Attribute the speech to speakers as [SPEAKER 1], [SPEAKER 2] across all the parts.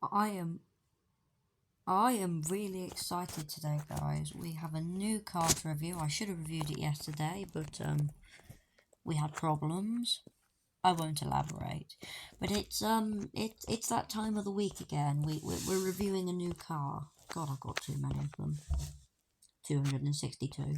[SPEAKER 1] I am I am really excited today, guys. We have a new car to review. I should have reviewed it yesterday, but we had problems. I won't elaborate, but it's that time of the week again. We're reviewing a new car. God, I've got too many of them. 262.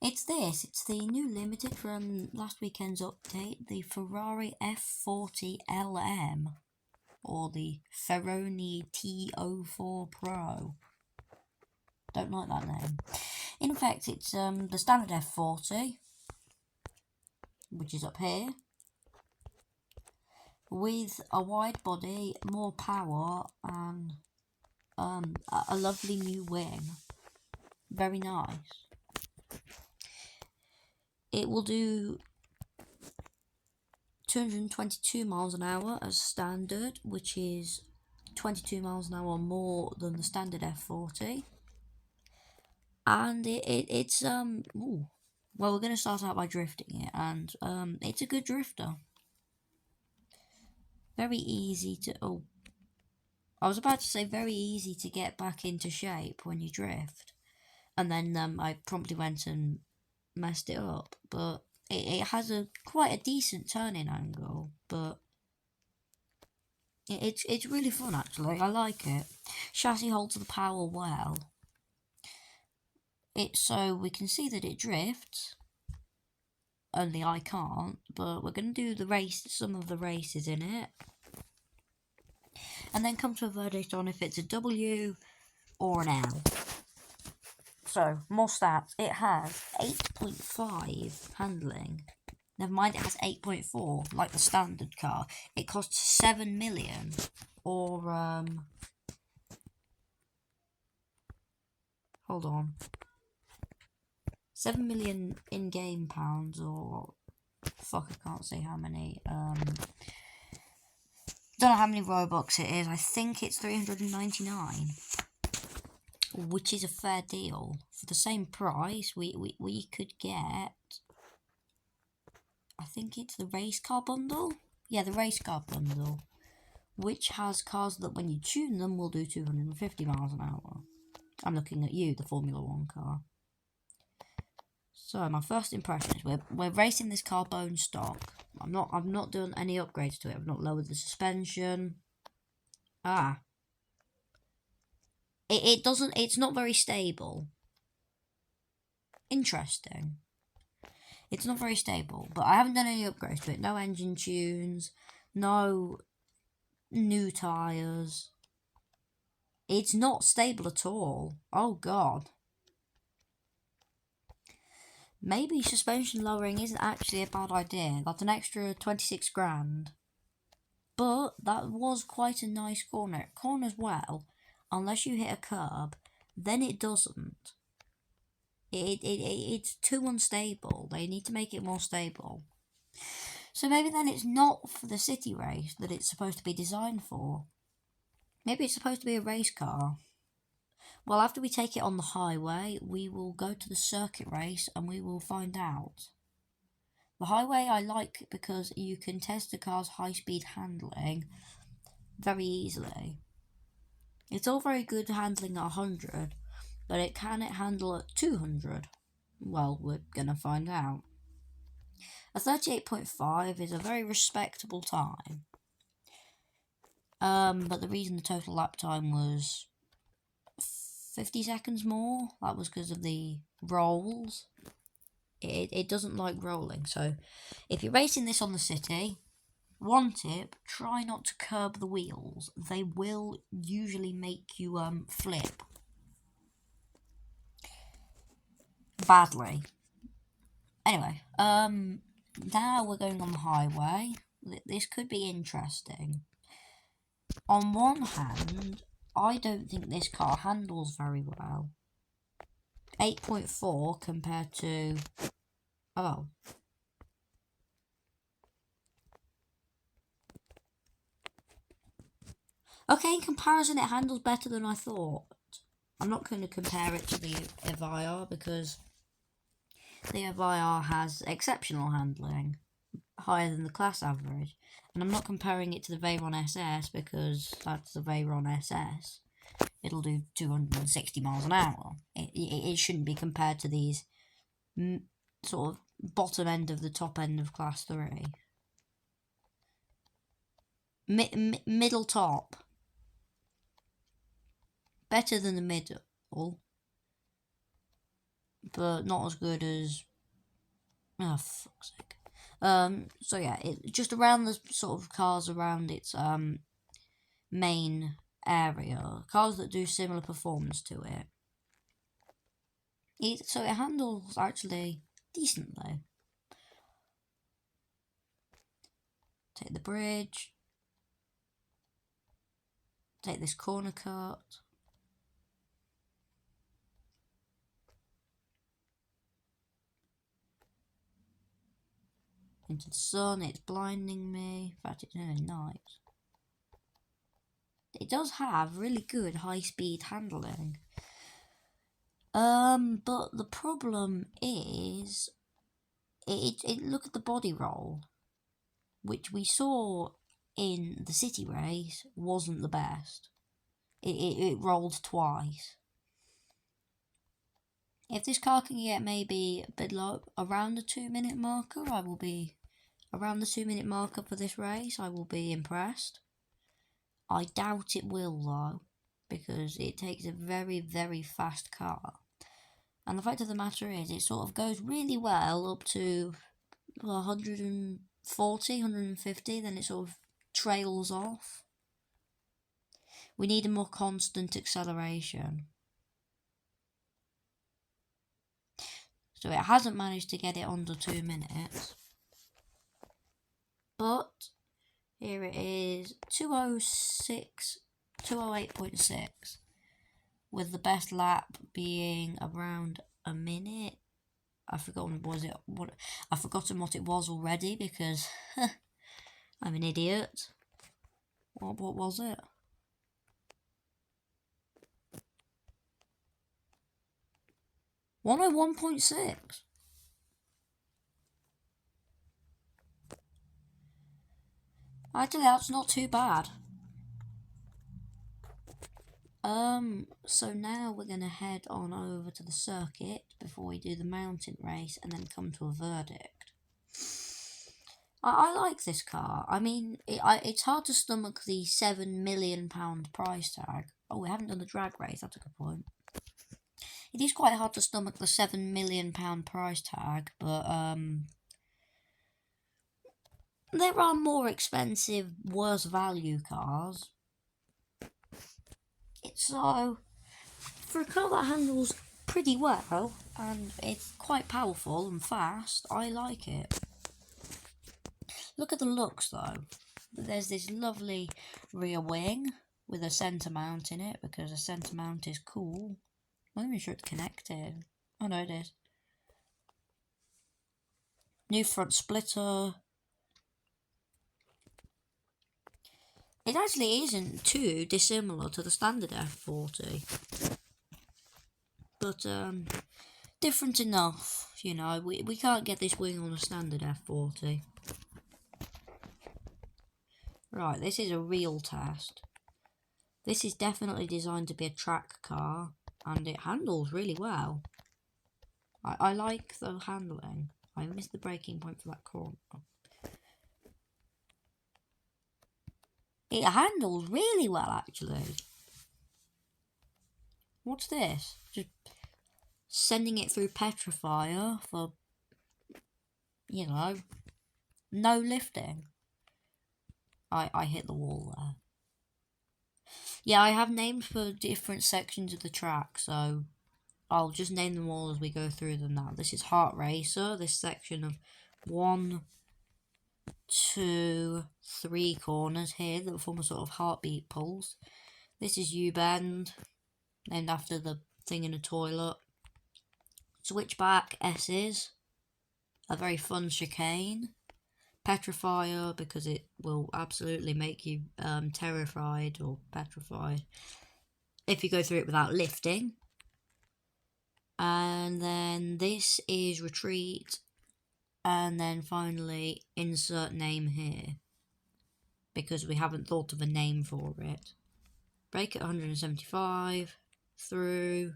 [SPEAKER 1] It's this. It's the new limited from last weekend's update, the Ferrari F40 LM. Or the Ferroni T04 Pro. Don't like that name. In fact, it's the standard F40, which is up here, with a wide body, more power, and a lovely new wing. Very nice. It will do 222 miles an hour as standard, which is 22 miles an hour more than the standard F40. And well, we're going to start out by drifting it, and it's a good drifter. Very easy to, I was about to say very easy to get back into shape when you drift. And then I promptly went and messed it up, but it has quite a decent turning angle, but it's really fun actually. I like it. Chassis holds the power well. So we can see that it drifts. Only I can't, but we're going to do some of the races in it. And then come to a verdict on if it's a W or an L. So, more stats. It has 8.5 handling. Never mind, it has 8.4, like the standard car. It costs 7 million, or, hold on. 7 million in-game pounds, or, fuck, I can't say how many, don't know how many Robux it is. I think it's 399, which is a fair deal. For the same price, we could get, I think it's the race car bundle? Yeah, the race car bundle, which has cars that when you tune them will do 250 miles an hour. I'm looking at you, the Formula 1 car. So my first impressions, we're racing this car bone stock. I've not done any upgrades to it. I've not lowered the suspension. It's not very stable. Interesting. It's not very stable, but I haven't done any upgrades to it. No engine tunes, no new tyres. It's not stable at all. Oh god. Maybe suspension lowering isn't actually a bad idea. That's an extra 26 grand. But that was quite a nice corner. It corners well, unless you hit a curb, then it doesn't. It's too unstable. They need to make it more stable. So maybe then it's not for the city race that it's supposed to be designed for. Maybe it's supposed to be a race car. Well, after we take it on the highway, we will go to the circuit race and we will find out. The highway I like because you can test the car's high-speed handling very easily. It's all very good handling at 100, but can it handle at 200? Well, we're gonna find out. A 38.5 is a very respectable time. But the reason the total lap time was 50 seconds more, that was because of the rolls. It doesn't like rolling, so if you're racing this on the city, one tip, try not to curb the wheels. They will usually make you flip badly. Anyway, now we're going on the highway. This could be interesting. On one hand, I don't think this car handles very well. 8.4 compared to... Oh. Okay, in comparison, it handles better than I thought. I'm not going to compare it to the Evire because the Evire has exceptional handling. higher than the class average. And I'm not comparing it to the Veyron SS because that's the Veyron SS. It'll do 260 miles an hour. It shouldn't be compared to these sort of bottom end of the top end of class 3. Middle top. Better than the middle. But not as good as... Oh, fuck's sake. So yeah, just around the sort of cars around its main area. Cars that do similar performance to it. So it handles actually decently. Take the bridge. Take this corner cut. Into the sun, it's blinding me. In fact, it's nearly night. It does have really good high-speed handling. But the problem is, look at the body roll, which we saw in the city race wasn't the best. It rolled twice. If this car can get maybe a bit low, around the 2-minute marker, I will be around the 2-minute marker for this race. I will be impressed. I doubt it will though, because it takes a very, very fast car. And the fact of the matter is, it sort of goes really well up to 140, 150, then it sort of trails off. We need a more constant acceleration. So it hasn't managed to get it under 2 minutes. But here it is, 208.6, with the best lap being around a minute. I've forgotten what it was already because I'm an idiot. What was it? .101.6. Actually, that's not too bad. So now we're gonna head on over to the circuit before we do the mountain race and then come to a verdict. I like this car. I mean, it's hard to stomach the £7 million price tag. Oh, we haven't done the drag race, that's a good point. It is quite hard to stomach the £7 million price tag, but there are more expensive, worse value cars. So, for a car that handles pretty well, and it's quite powerful and fast, I like it. Look at the looks though. There's this lovely rear wing with a centre mount in it, because a centre mount is cool. I'm not even sure it's connected. Oh no, it is. New front splitter. It actually isn't too dissimilar to the standard F40. But, different enough, you know. We can't get this wing on a standard F40. Right, this is a real test. This is definitely designed to be a track car, and it handles really well. I like the handling. I missed the braking point for that corner. It handles really well, actually. What's this? Just sending it through petrifier for, you know, no lifting. I hit the wall there. Yeah, I have names for different sections of the track, so I'll just name them all as we go through them now. This is Heart Racer, this section of 1, 2, 3 corners here that form a sort of heartbeat pulse. This is U-Bend, named after the thing in a toilet. Switchback S's, a very fun chicane. Petrifier, because it will absolutely make you terrified or petrified if you go through it without lifting. And then this is Retreat. And then finally, insert name here. Because we haven't thought of a name for it. Break at 175. Through.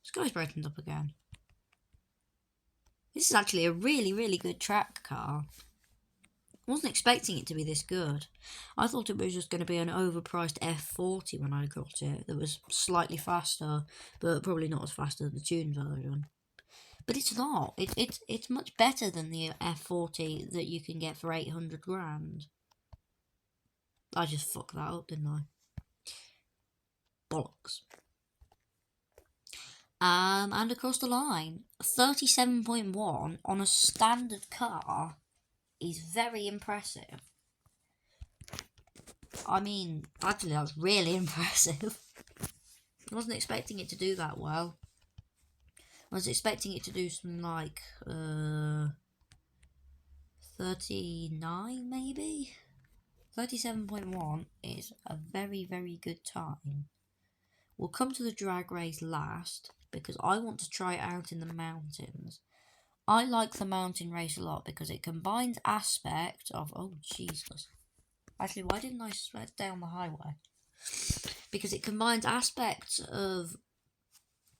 [SPEAKER 1] Sky's brightened up again. This is actually a really, really good track car. I wasn't expecting it to be this good. I thought it was just going to be an overpriced F40 when I got it. That was slightly faster, but probably not as fast as the tuned version. But it's not. It's much better than the F40 that you can get for 800 grand. I just fucked that up, didn't I? Bollocks. And across the line, 37.1 on a standard car is very impressive. I mean, actually, that's really impressive. I wasn't expecting it to do that well. I was expecting it to do something like 39 maybe? 37.1 is a very, very good time. We'll come to the drag race last because I want to try it out in the mountains. I like the mountain race a lot because it combines aspects of... Oh, Jesus. Actually, why didn't I stay down the highway? Because it combines aspects of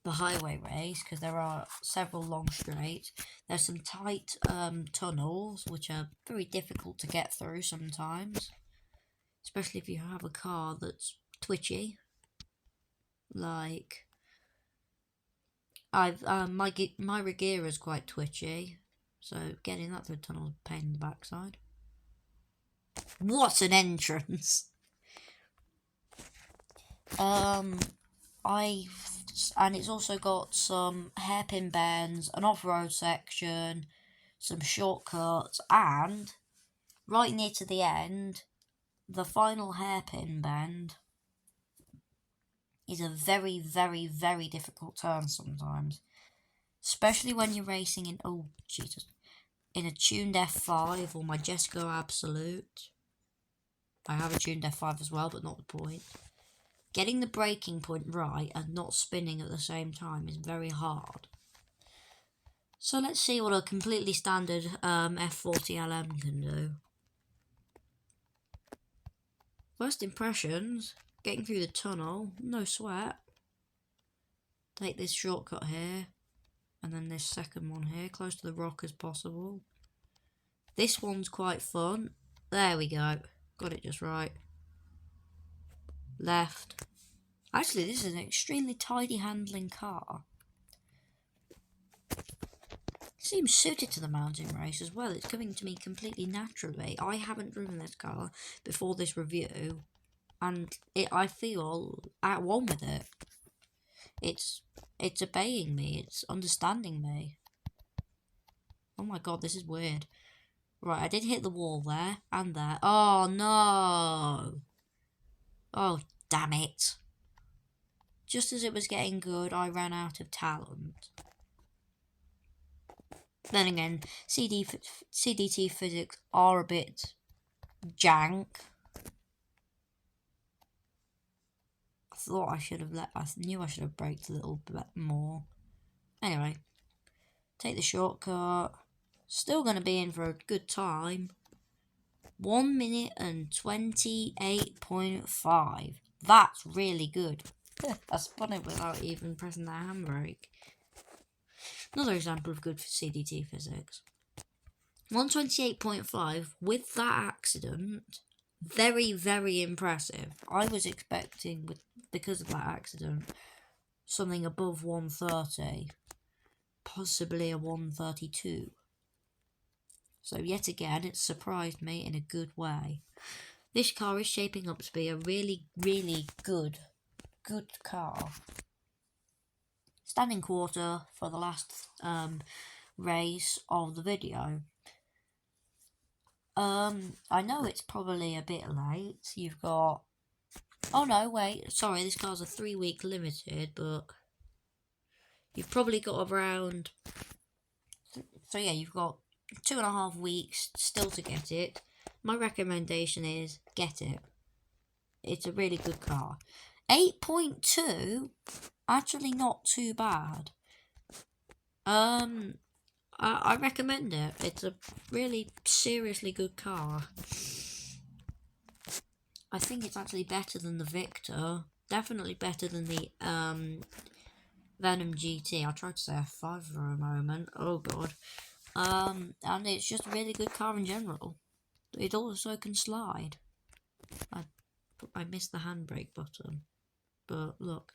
[SPEAKER 1] the highway race, because there are several long straights. There's some tight tunnels, which are very difficult to get through sometimes. Especially if you have a car that's twitchy. Like... my Regera is quite twitchy, so getting that through a tunnel is a pain in the backside. What an entrance! And it's also got some hairpin bends, an off-road section, some shortcuts, and right near to the end, the final hairpin bend is a very, very, very difficult turn sometimes. Especially when you're racing in, oh Jesus, in a tuned F5 or my Jesco Absolute. I have a tuned F5 as well, but not the point. Getting the braking point right and not spinning at the same time is very hard. So let's see what a completely standard F40 LM can do. First impressions, getting through the tunnel, no sweat. Take this shortcut here, and then this second one here, close to the rock as possible. This one's quite fun. There we go, got it just right. Left. Actually, this is an extremely tidy handling car. Seems suited to the mountain race as well. It's coming to me completely naturally. I haven't driven this car before this review, and I feel at one with it. It's obeying me. It's understanding me. Oh my god, this is weird. Right, I did hit the wall there and there. Oh no! Oh damn it! Just as it was getting good, I ran out of talent. Then again, CDT physics are a bit jank. I knew I should have braked a little bit more. Anyway, take the shortcut. Still going to be in for a good time. 1 minute and 28.5. That's really good. I spun it without even pressing the handbrake. Another example of good CDT physics. 128.5 with that accident. Very, very impressive. I was expecting, because of that accident, something above 130. Possibly a 132. So yet again, it surprised me in a good way. This car is shaping up to be a really, really good car. Standing quarter for the last race of the video. I know it's probably a bit late. You've got... Oh no, wait. Sorry, this car's a 3-week limited, but... You've probably got around... So yeah, you've got 2.5 weeks still to get it. My recommendation is get it. It's a really good car. 8.2, actually not too bad. I recommend it. It's a really seriously good car. I think it's actually better than the Victor. Definitely better than the Venom GT. I tried to say F5 for a moment. Oh god. And it's just a really good car in general. It also can slide. I missed the handbrake button. But look.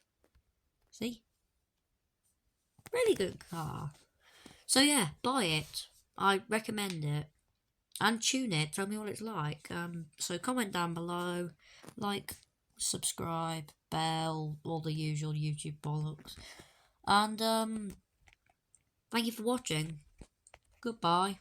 [SPEAKER 1] See? Really good car. So yeah, buy it. I recommend it. And tune it. Tell me what it's like. So comment down below. Like, subscribe, bell, all the usual YouTube bollocks. And thank you for watching. Goodbye.